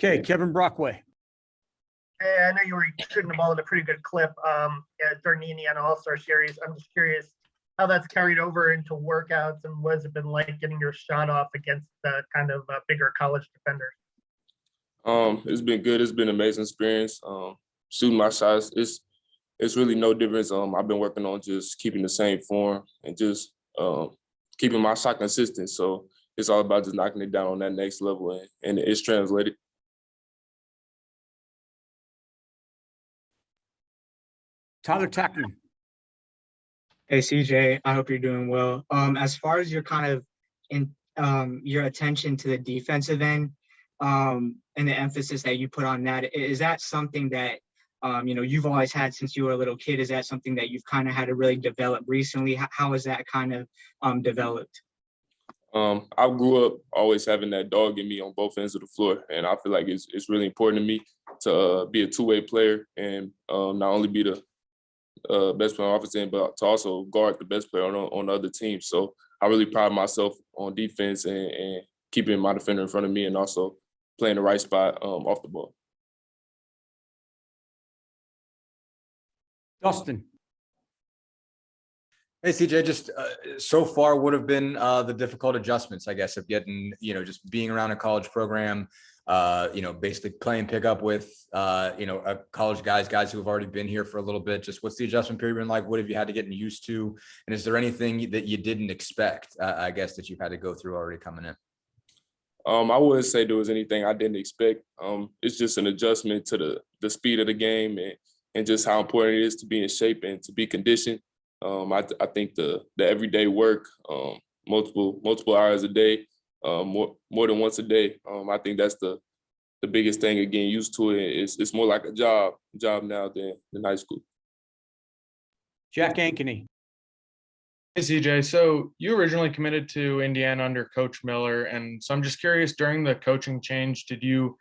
Okay, Kevin Brockway. Hey, I know you were shooting the ball at a pretty good clip during the Indiana All-Star Series. I'm just curious how that's carried over into workouts and what has it been like getting your shot off against the kind of bigger college defenders? It's been good. It's been an amazing experience. Shooting my shots, it's really no difference. I've been working on just keeping the same form and just keeping my shot consistent. So it's all about just knocking it down on that next level, and it's translated. Tyler Tackman. Hey CJ, I hope you're doing well. As far as your kind of your attention to the defensive end and the emphasis that you put on that, is that something that you've always had since you were a little kid? Is that something that you've kind of had to really develop recently? How has that kind of developed? I grew up always having that dog in me on both ends of the floor, and I feel like it's really important to me to be a two-way player and not only be the best player on offense end, but to also guard the best player on the other team. So I really pride myself on defense and keeping my defender in front of me and also playing the right spot off the ball. Dustin. Hey, CJ, just so far, what have been the difficult adjustments, I guess, of getting, just being around a college program, basically playing pickup with, college guys who have already been here for a little bit. Just what's the adjustment period been like? What have you had to get used to? And is there anything that you didn't expect, I guess, that you've had to go through already coming in? I wouldn't say there was anything I didn't expect. It's just an adjustment to the speed of the game and just how important it is to be in shape and to be conditioned. I think the everyday work, multiple hours a day, more than once a day. I think that's the biggest thing of getting used to it. It's more like a job now than high school. Jack Ankeny. Hey CJ, so you originally committed to Indiana under Coach Miller, and so I'm just curious, during the coaching change, did you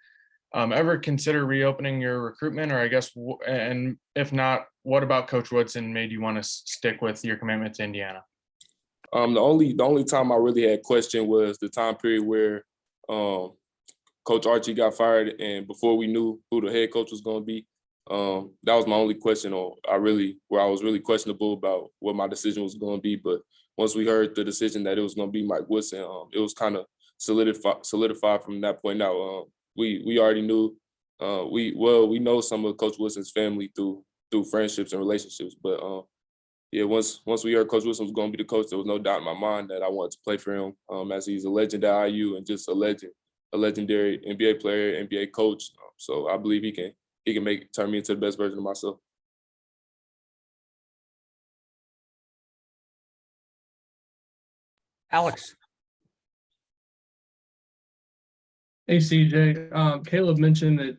ever consider reopening your recruitment, or I guess, and if not, what about Coach Woodson made you want to stick with your commitment to Indiana? The only time I really had question was the time period where Coach Archie got fired, and before we knew who the head coach was going to be. That was my only question, where I was really questionable about what my decision was going to be. But once we heard the decision that it was going to be Mike Woodson, it was kind of solidified from that point out. We already knew. We know some of Coach Woodson's family through friendships and relationships. But once we heard Coach Woodson was going to be the coach, there was no doubt in my mind that I wanted to play for him, as he's a legend at IU and just a legendary NBA player, NBA coach. So I believe he can turn me into the best version of myself. Alex. Hey, CJ. Caleb mentioned that,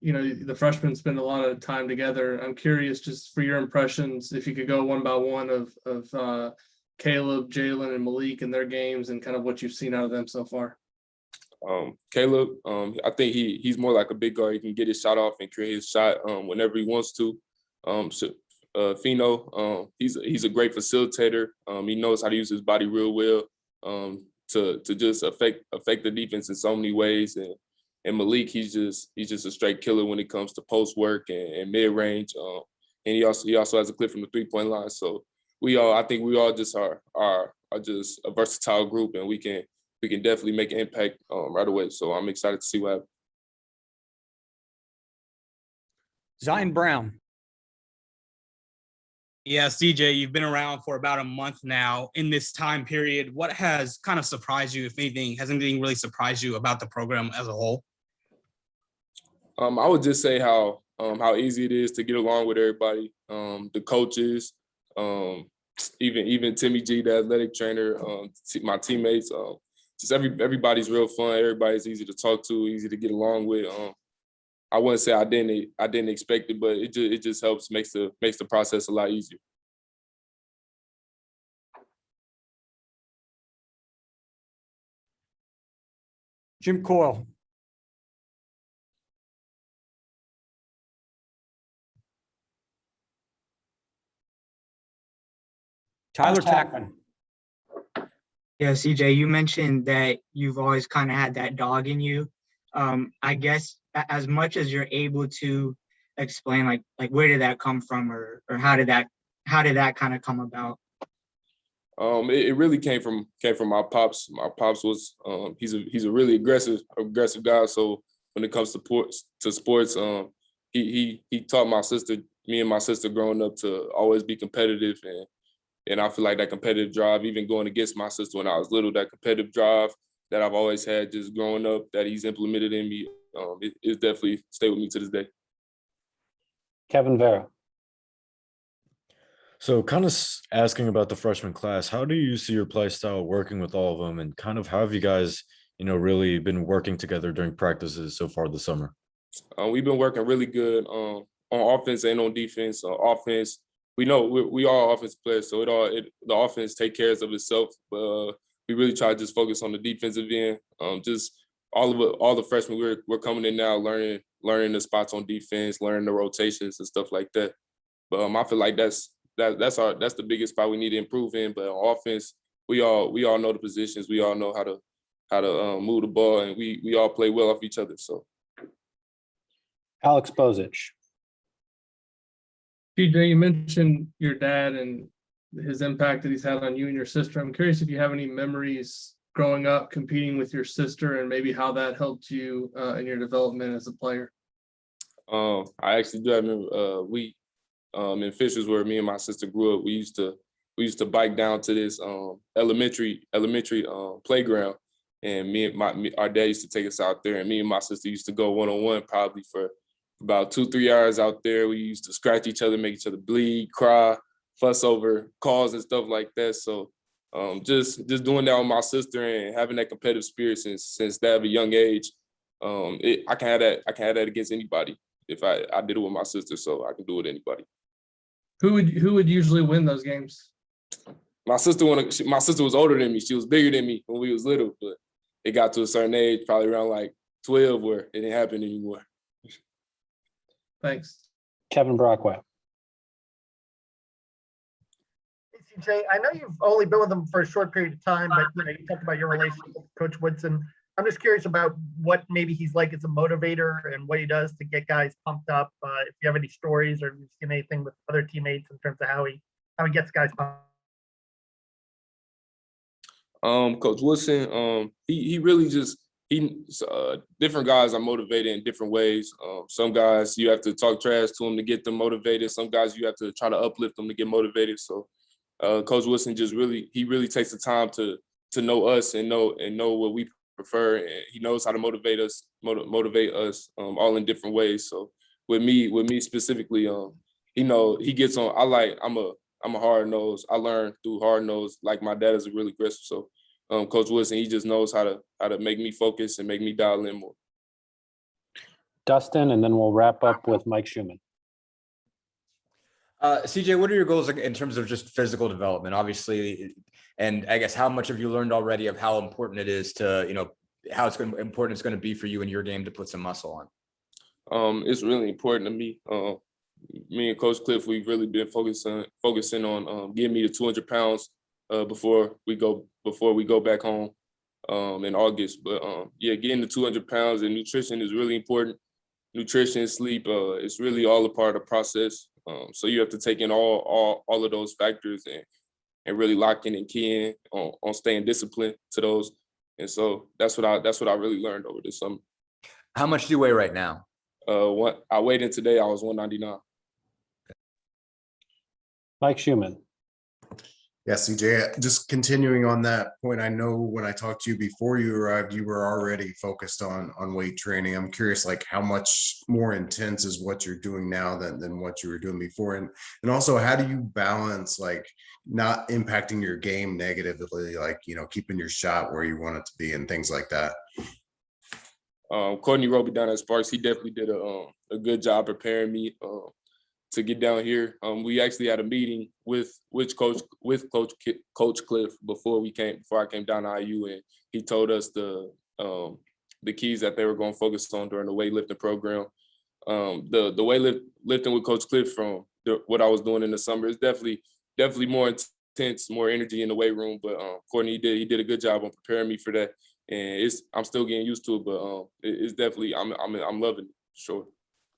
the freshmen spend a lot of time together. I'm curious, just for your impressions, if you could go one by one of Caleb, Jalen, and Malik and their games and kind of what you've seen out of them so far. Caleb, I think he's more like a big guard. He can get his shot off and create his shot whenever he wants to. Fino, he's a great facilitator. He knows how to use his body real well to just affect the defense in so many ways. And Malik, he's just a straight killer when it comes to post work and mid range. And he also has a clip from the 3-point line. So I think we all just are just a versatile group, and we can definitely make an impact right away. So I'm excited to see what happens. Zion Brown. Yeah, CJ, you've been around for about a month now. In this time period, what has kind of surprised you, if anything? Has anything really surprised you about the program as a whole? I would just say how easy it is to get along with everybody, the coaches, even Timmy G, the athletic trainer, my teammates. Just everybody's real fun. Everybody's easy to talk to, easy to get along with. I wouldn't say I didn't expect it, but it just helps, makes the process a lot easier. Jim Coyle. Tyler Tackman. Yeah, CJ, you mentioned that you've always kind of had that dog in you. I guess as much as you're able to explain, like where did that come from, or how did that kind of come about? It really came from my pops. My pops was he's a really aggressive guy. So when it comes to sports, he taught me and my sister growing up to always be competitive, and I feel like that competitive drive, even going against my sister when I was little, that competitive drive that I've always had just growing up, that he's implemented in me, it definitely stayed with me to this day. Kevin Vera. So kind of asking about the freshman class, how do you see your play style working with all of them, and kind of how have you guys, really been working together during practices so far this summer? We've been working really good on offense and on defense. Offense, we know we are offensive players, so the offense takes care of itself. But we really try to just focus on the defensive end. Just all the freshmen we're coming in now, learning the spots on defense, learning the rotations and stuff like that. But I feel like that's the biggest spot we need to improve in. But on offense, we all know the positions. We all know how to move the ball, and we all play well off each other. So. Alex Bozich. TJ, you mentioned your dad and his impact that he's had on you and your sister. I'm curious if you have any memories growing up competing with your sister, and maybe how that helped you in your development as a player. I actually do. I remember we in Fishers, where me and my sister grew up, we used to bike down to this elementary playground, and our dad used to take us out there, and me and my sister used to go one-on-one probably for about 2-3 hours out there. We used to scratch each other, make each other bleed, cry, fuss over calls and stuff like that. So just doing that with my sister and having that competitive spirit since that of a young age, I can have that against anybody. If I did it with my sister, so I can do it with anybody. Who would usually win those games? My sister was older than me. She was bigger than me when we was little, but it got to a certain age, probably around like 12, where it didn't happen anymore. Thanks. Kevin Brockwell. Hey, CJ, I know you've only been with them for a short period of time, but you talked about your relationship with Coach Woodson. I'm just curious about what maybe he's like as a motivator and what he does to get guys pumped up. If you have any stories or you've seen anything with other teammates in terms of how he gets guys pumped. Coach Woodson, he really just different guys are motivated in different ways. Some guys you have to talk trash to them to get them motivated. Some guys you have to try to uplift them to get motivated. So Coach Woodson really takes the time to know us and know what we prefer, and he knows how to motivate us all in different ways. So with me specifically, he gets on. I'm a hard nose. I learned through hard nose. Like my dad is a really aggressive. So Coach Woodson, he just knows how to make me focus and make me dial in more. Dustin, and then we'll wrap up with Mike Schumann. CJ, what are your goals in terms of just physical development? Obviously, and I guess how much have you learned already of how important it is to, how important it's going to be for you in your game to put some muscle on? It's really important to me. Me and Coach Cliff, we've really been focusing on getting me to 200 pounds before we go back home in August. But getting to 200 pounds, and nutrition is really important. Nutrition, sleep, it's really all a part of the process. So you have to take in all of those factors and really lock in and key in on staying disciplined to those. And so that's what I really learned over this summer. How much do you weigh right now? I weighed in today, I was 199. Mike Schumann. Yeah, CJ, just continuing on that point, I know when I talked to you before you arrived, you were already focused on weight training. I'm curious, like, how much more intense is what you're doing now than what you were doing before? And also, how do you balance, like, not impacting your game negatively, like, keeping your shot where you want it to be and things like that? Courtney Roby down at Sparks, he definitely did a good job preparing me to get down here. We actually had a meeting with Coach Cliff before I came down to IU, and he told us the keys that they were going to focus on during the weightlifting program. The weightlifting with Coach Cliff from what I was doing in the summer is definitely more intense, more energy in the weight room. But Courtney, he did a good job on preparing me for that. and I'm still getting used to it, but it's definitely I'm loving it, sure.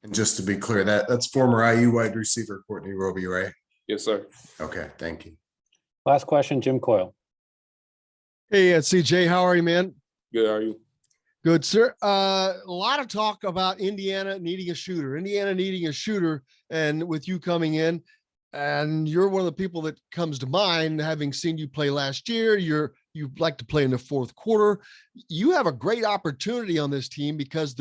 And just to be clear, that's former IU wide receiver Courtney Roby, right? Yes, sir. Okay, thank you. Last question, Jim Coyle. Hey, CJ, how are you, man? Good, how are you? Good, sir. A lot of talk about Indiana needing a shooter, and with you coming in, and you're one of the people that comes to mind, having seen you play last year. You like to play in the fourth quarter. You have a great opportunity on this team because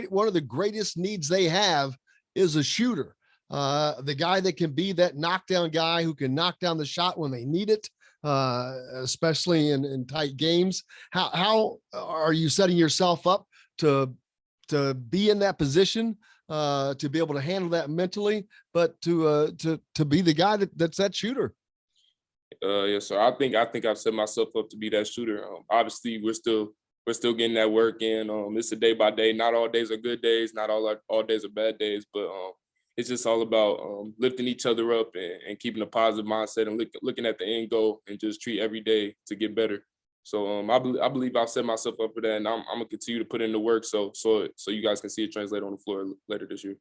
one of the greatest needs they have is a shooter. The guy that can be that knockdown guy who can knock down the shot when they need it, especially in tight games. How are you setting yourself up to be in that position, to be able to handle that mentally, but to be the guy that's that shooter? Yes, sir. I think I've set myself up to be that shooter. Obviously, we're still getting that work in. It's a day by day. Not all days are good days. Not all days are bad days. But it's just all about lifting each other up and keeping a positive mindset and looking at the end goal and just treat every day to get better. So I believe I've set myself up for that, and I'm gonna continue to put in the work so you guys can see it translate on the floor later this year.